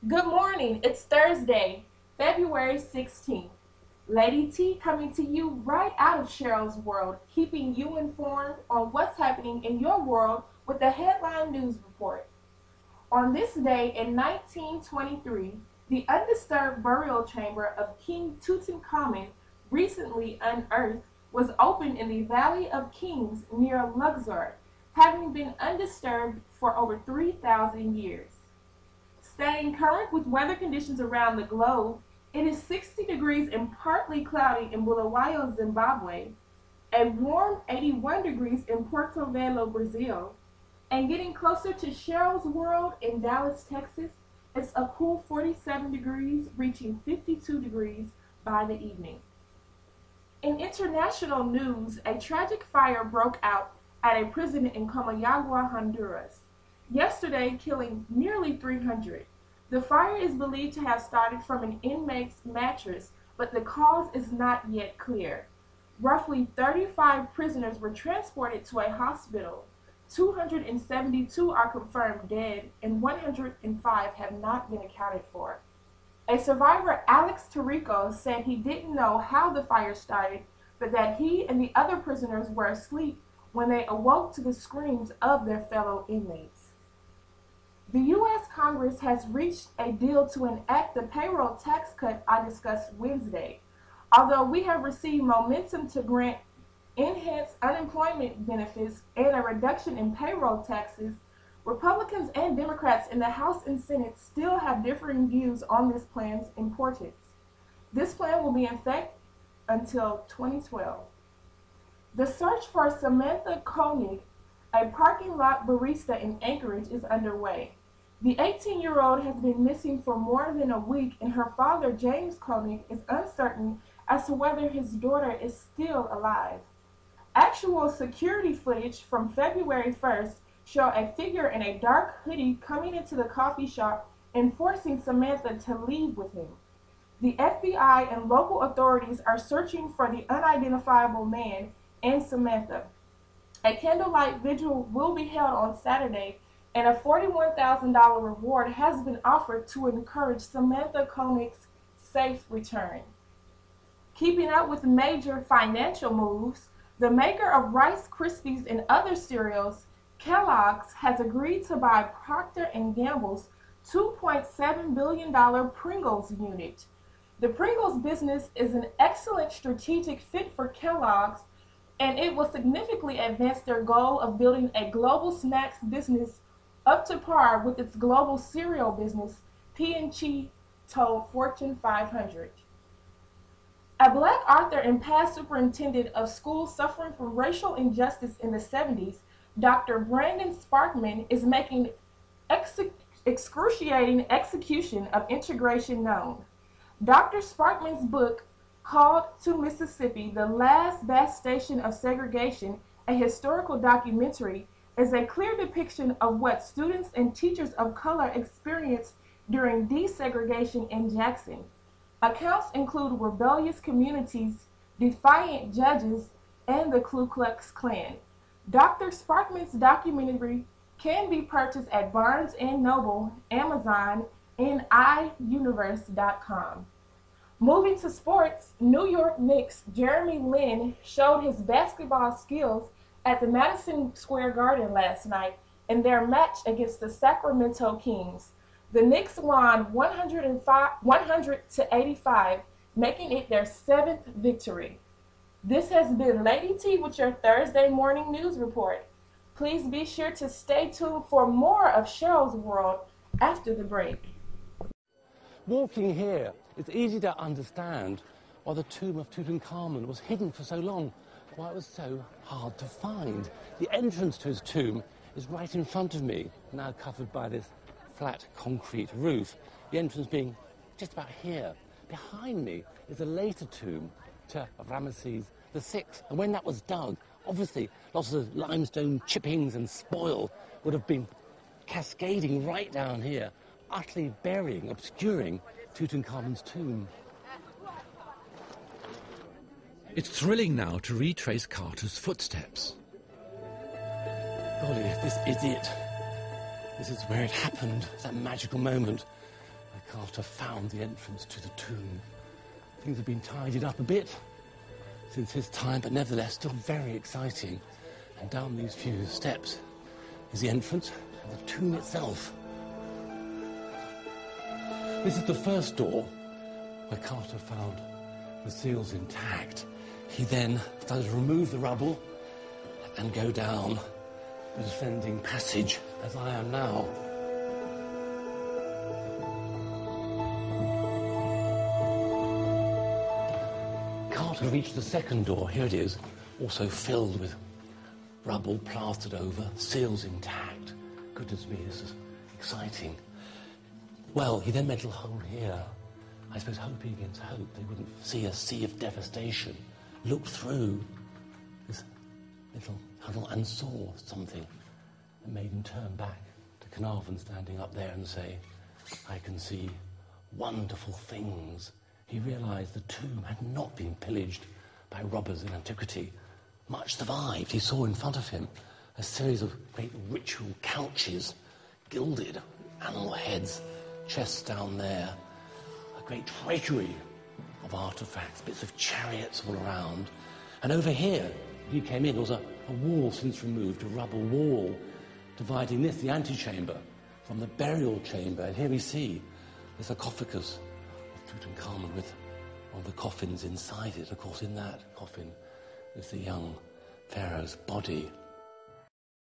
Good morning. It's Thursday, February 16th. Lady T coming to you right out of Cheryl's world, keeping you informed on what's happening in your world with the headline news report. On this day in 1923, the undisturbed burial chamber of King Tutankhamun, recently unearthed, was opened in the Valley of Kings near Luxor, having been undisturbed for over 3,000 years. Staying current with weather conditions around the globe, it is 60 degrees and partly cloudy in Bulawayo, Zimbabwe, a warm 81 degrees in Porto Velho, Brazil, and getting closer to Cheryl's world in Dallas, Texas, it's a cool 47 degrees, reaching 52 degrees by the evening. In international news, a tragic fire broke out at a prison in Comayagua, Honduras, yesterday killing nearly 300. The fire is believed to have started from an inmate's mattress, but the cause is not yet clear. Roughly 35 prisoners were transported to a hospital. 272 are confirmed dead, and 105 have not been accounted for. A survivor, Alex Tarico, said he didn't know how the fire started, but that he and the other prisoners were asleep when they awoke to the screams of their fellow inmates. The U.S. Congress has reached a deal to enact the payroll tax cut I discussed Wednesday. Although we have received momentum to grant enhanced unemployment benefits and a reduction in payroll taxes, Republicans and Democrats in the House and Senate still have differing views on this plan's importance. This plan will be in effect until 2012. The search for Samantha Koenig, a parking lot barista in Anchorage, is underway. The 18-year-old has been missing for more than a week, and her father, James Koenig, is uncertain as to whether his daughter is still alive. Actual security footage from February 1st show a figure in a dark hoodie coming into the coffee shop and forcing Samantha to leave with him. The FBI and local authorities are searching for the unidentifiable man and Samantha. A candlelight vigil will be held on Saturday, and a $41,000 reward has been offered to encourage Samantha Koenig's safe return. Keeping up with major financial moves, the maker of Rice Krispies and other cereals, Kellogg's, has agreed to buy Procter & Gamble's $2.7 billion Pringles unit. The Pringles business is an excellent strategic fit for Kellogg's, and it will significantly advance their goal of building a global snacks business up to par with its global cereal business, P&G told Fortune 500. A black author and past superintendent of schools suffering from racial injustice in the 70s, Dr. Brandon Sparkman, is making excruciating execution of integration known. Dr. Sparkman's book, called To Mississippi, The Last Best Station of Segregation, a historical documentary, is a clear depiction of what students and teachers of color experienced during desegregation in Jackson. Accounts include rebellious communities, defiant judges, and the Ku Klux Klan. Dr. Sparkman's documentary can be purchased at Barnes & Noble, Amazon, and iUniverse.com. Moving to sports, New York Knicks' Jeremy Lin showed his basketball skills at the Madison Square Garden last night in their match against the Sacramento Kings. The Knicks won 100-85, making it their 7th victory. This has been Lady T with your Thursday morning news report. Please be sure to stay tuned for more of Cheryl's World after the break. Walking here, it's easy to understand why the tomb of Tutankhamun was hidden for so long, why it was so hard to find. The entrance to his tomb is right in front of me, now covered by this flat concrete roof, the entrance being just about here. Behind me is a later tomb to Ramesses VI, and when that was dug, obviously lots of limestone chippings and spoil would have been cascading right down here, utterly burying, obscuring Tutankhamun's tomb. It's thrilling now to retrace Carter's footsteps. Golly, this is it. This is where it happened, that magical moment. Carter found the entrance to the tomb. Things have been tidied up a bit since his time, but nevertheless still very exciting. And down these few steps is the entrance of the tomb itself. This is the first door where Carter found the seals intact. He then started to remove the rubble and go down the descending passage as I am now. Carter reached the second door. Here it is, also filled with rubble plastered over, seals intact. Goodness me, this is exciting. Well, he then made a little hole here, I suppose hoping against hope they wouldn't see a sea of devastation. Looked through this little tunnel and saw something that made him turn back to Carnarvon standing up there and say, I can see wonderful things. He realised the tomb had not been pillaged by robbers in antiquity. Much survived. He saw in front of him a series of great ritual couches, gilded, animal heads, chests down there, a great treasury of artefacts, bits of chariots all around. And over here, he came in, there was a wall since removed, a rubble wall, dividing this, the antechamber, from the burial chamber. And here we see the sarcophagus of Tutankhamun with one of the coffins inside it. Of course, in that coffin is the young pharaoh's body.